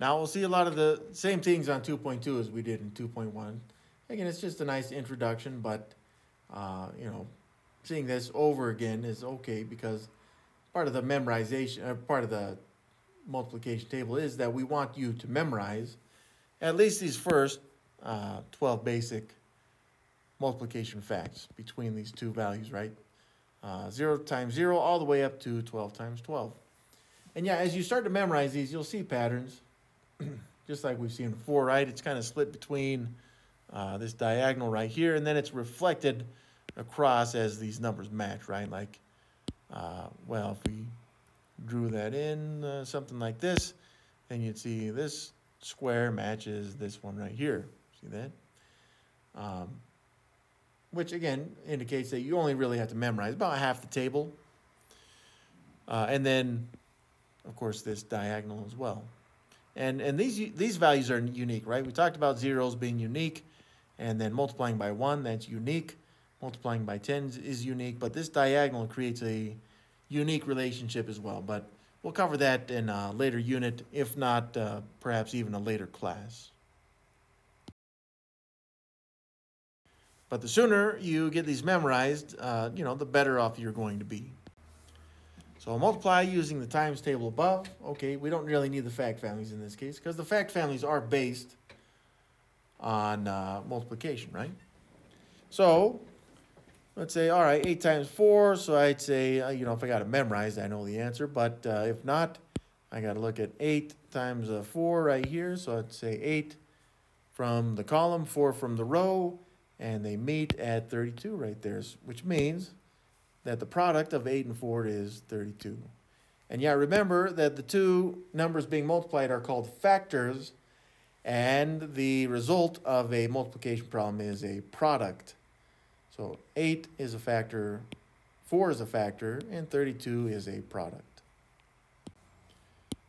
Now we'll see a lot of the same things on 2.2 as we did in 2.1. Again, it's just a nice introduction, but you know, seeing this over again is okay because part of the memorization, or part of the multiplication table is that we want you to memorize at least these first 12 basic multiplication facts between these two values, right? 0 times 0 all the way up to 12 times 12. And yeah, as you start to memorize these, you'll see patterns, just like we've seen before, right? It's kind of split between this diagonal right here, and then it's reflected across as these numbers match, right? Like, well, if we drew that in something like this, then you'd see this square matches this one right here. See that? Um, which again indicates that you only really have to memorize about half the table. And then, of course, this diagonal as well. And these values are unique, right? We talked about zeros being unique, and then multiplying by 1, that's unique. Multiplying by 10 is unique, but this diagonal creates a unique relationship as well. But we'll cover that in a later unit, if not perhaps even a later class. But the sooner you get these memorized, you know, the better off you're going to be. So I'll multiply using the times table above. Okay, we don't really need the fact families in this case because the fact families are based on multiplication, right? So let's say, all right, 8 times 4. So I'd say, you know, if I got it memorized, I know the answer. But if not, I got to look at 8 times 4 right here. So I'd say 8 from the column, 4 from the row, and they meet at 32 right there, which means that the product of 8 and 4 is 32. And yeah, remember that the two numbers being multiplied are called factors, and the result of a multiplication problem is a product. So 8 is a factor, 4 is a factor, and 32 is a product.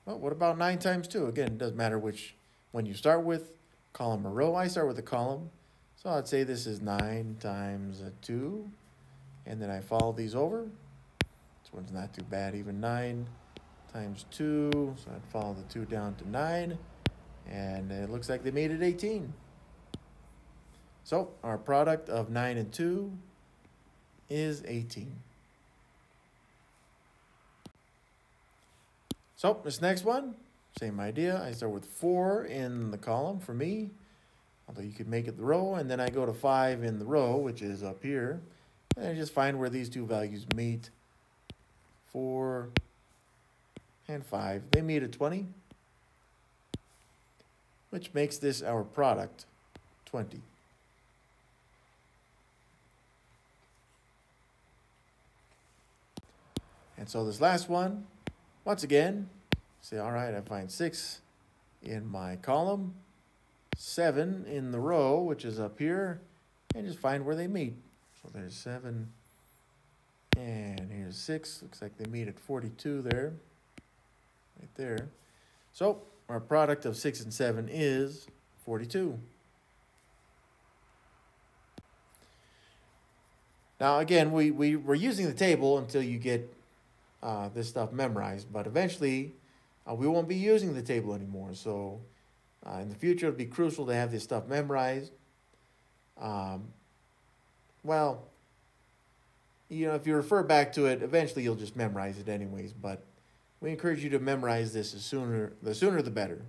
Well, what about 9 times 2? Again, it doesn't matter which one you start with, column or row. I start with the column. So I'd say this is 9 times 2, and then I follow these over. This one's not too bad, even 9 times 2, so I'd follow the 2 down to 9, and it looks like they made it 18. So our product of 9 and 2 is 18. So this next one, same idea. I start with 4 in the column for me, although you could make it the row, and then I go to 5 in the row, which is up here, and I just find where these two values meet. 4 and 5, they meet at 20, which makes this our product, 20. And so this last one, once again, say, all right, I find 6 in my column, 7 in the row, which is up here, and just find where they meet. So there's 7, and here's 6. Looks like they meet at 42 there, right there. So our product of 6 and 7 is 42. Now, again, we're using the table until you get this stuff memorized, but eventually we won't be using the table anymore. So in the future, it'll be crucial to have this stuff memorized. Well, you know, if you refer back to it, eventually you'll just memorize it anyways, but we encourage you to memorize this the sooner the better.